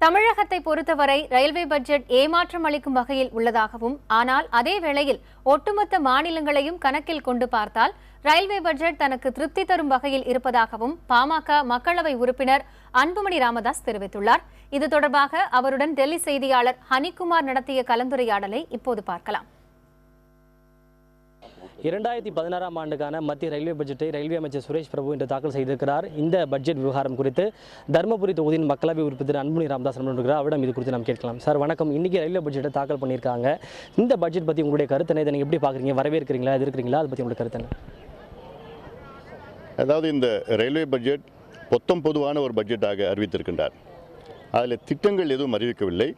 தமிழகத்தை பொறுத்தவரை railway budget ஏமாற்றம் அளிக்கும் வகையில் உள்ளதாகவும், ஆனால் அதே வேளையில் ஒட்டுமொத்த மாநிலங்களையும் கணக்கில் கொண்டு பார்த்தால் ரயில்வே பட்ஜெட் தனக்கு திருப்தி தரும் வகையில் இருப்பதாகவும் பாமக மக்களவை உறுப்பினர் அன்புமணி ராமதாஸ் தெரிவித்துள்ளார். இது தொடர்பாக அவருடன் டெல்லி செய்தியாளர் ஹனிகுமார் நடத்திய கலந்துரையாடலை இப்போது பார்க்கலாம். 2016ஆம் ஆண்டுக்கான மத்திய ரயில்வே பட்ஜெட்டை ரயில்வே அமைச்சர் சுரேஷ் பிரபு இன்று தாக்கல் செய்திருக்கிறார். இந்த பட்ஜெட் விவகாரம் குறித்து தருமபுரி தொகுதியின் மக்களவை உறுப்பினர் அன்புமணி ராமதாஸ் இருக்கிறார். அவரிடம் இது குறித்து நாம் கேட்கலாம். சார் வணக்கம். இன்னைக்கு ரயில்வே பட்ஜெட்டை தாக்கல் பண்ணியிருக்காங்க. இந்த பட்ஜெட் பற்றி உங்களுடைய கருத்து என்ன? இதை நீங்கள் எப்படி பார்க்குறீங்க? வரவேற்கிறீங்களா, எதிர்க்கிறீங்களா? அதை பற்றி உங்களுடைய கருத்து என்ன? அதாவது இந்த ரயில்வே பட்ஜெட் பொதுவான ஒரு பட்ஜெட்டாக அறிவித்திருக்கின்றார். அதில் திட்டங்கள் எதுவும் அறிவிக்கவில்லை.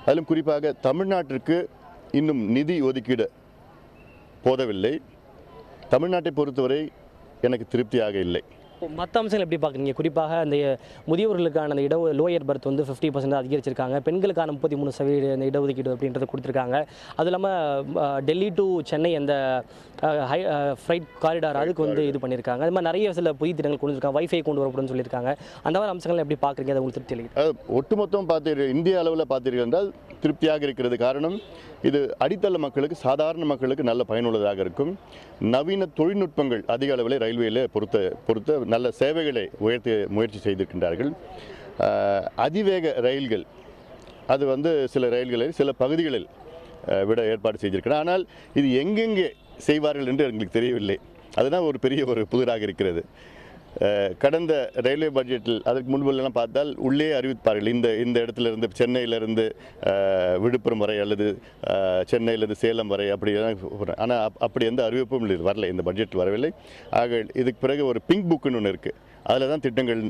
அதிலும் குறிப்பாக தமிழ்நாட்டிற்கு இன்னும் நிதி ஒதுக்கீடு போதவில்லை. தமிழ்நாட்டை பொறுத்தவரை எனக்கு திருப்தியாக இல்லை. மற்ற அம்சங்கள் எப்படி பார்க்குறீங்க? குறிப்பாக அந்த முதியவர்களுக்கான அந்த லோயர் பர்த் 50% அதிகரிச்சிருக்காங்க. பெண்களுக்கான 33% அந்த இடஒதுக்கீடு அப்படின்றத கொடுத்துருக்காங்க. அது இல்லாமல் டெல்லி டு சென்னை அந்த ஃப்ரைட் காரிடார் அதுக்கு இது பண்ணியிருக்காங்க. அது மாதிரி நிறைய சில புதிய திட்டங்கள் கொண்டு வந்திருக்காங்க. வைஃபை கொண்டு வரப்படும்னு சொல்லியிருக்காங்க. அந்த மாதிரி அம்சங்கள் எப்படி பார்க்குறீங்க? அதை உங்களுக்கு திருப்தி அளிக்குது? ஒட்டுமொத்தம் பார்த்தீர்கள், இந்திய அளவில் பார்த்தீர்கள் என்றால் திருப்தியாக இருக்கிறது. காரணம், இது அடித்தள மக்களுக்கு, சாதாரண மக்களுக்கு நல்ல பயனுள்ளதாக இருக்கும். நவீன தொழில்நுட்பங்கள் அதிக அளவில் ரயில்வேயில் பொறுத்த நல்ல சேவைகளை உயர்த்த முயற்சி செய்திருக்கின்றார்கள். அதிவேக ரயில்கள் அது சில ரயில்களில் சில பகுதிகளில் விட ஏற்பாடு செய்திருக்கிறார். ஆனால் இது எங்கெங்கே செய்வார்கள் என்று எங்களுக்கு தெரியவில்லை. அதுதான் ஒரு பெரிய புதிராக இருக்கிறது. கடந்த ரயில்வே பட்ஜெட்டில் அதற்கு முன்பெல்லாம் பார்த்தால் உள்ளே அறிவிப்பார்கள், இந்த இடத்துலேருந்து சென்னையிலேருந்து விழுப்புரம் வரை அல்லது சென்னையிலேருந்து சேலம் வரை அப்படி. ஆனால் அப்படி எந்த அறிவிப்பும் வரல, இந்த பட்ஜெட்டில் வரவில்லை. ஆக இதுக்கு பிறகு ஒரு பிங்க் புக்குன்னு ஒன்று இருக்குது. அதில் தான் திட்டங்கள்,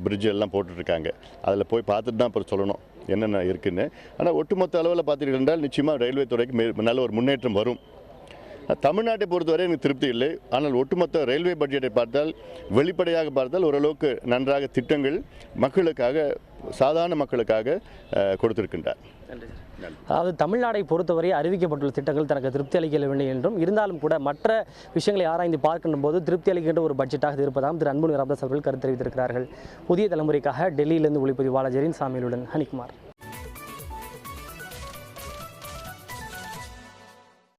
பிரிட்ஜ் எல்லாம் போட்டுட்ருக்காங்க. அதில் போய் பார்த்துட்டு தான் அப்புறம் சொல்லணும் என்னென்ன இருக்குதுன்னு. ஆனால் ஒட்டுமொத்த அளவில் பார்த்தீர்கள் என்றால் நிச்சயமாக ரயில்வே துறைக்கு நல்ல ஒரு முன்னேற்றம் வரும். தமிழ்நாட்டை பொறுத்தவரை எனக்கு திருப்தி இல்லை. ஆனால் ஒட்டுமொத்த ரயில்வே பட்ஜெட்டை பார்த்தால், வெளிப்படையாக பார்த்தால் ஓரளவுக்கு நன்றாக திட்டங்கள் மக்களுக்காக, சாதாரண மக்களுக்காக கொடுத்திருக்கின்றார். அதாவது தமிழ்நாட்டை பொறுத்தவரை அறிவிக்கப்பட்டுள்ள திட்டங்கள் தனக்கு திருப்தி அளிக்கவில்லை என்றும், இருந்தாலும் கூட மற்ற விஷயங்களை ஆராய்ந்து பார்க்கின்ற போது திருப்தி அளிக்கின்ற ஒரு பட்ஜெட்டாக இருப்பதாகவும் திரு அன்புமணி ராமதாஸ் அவர்கள் கருத்து தெரிவித்திருக்கிறார்கள். புதிய தலைமுறைக்காக டெல்லியிலிருந்து ஒளிப்பதிவாளர் ஜெரின் சாமியலுடன் ஹனிகுமார்.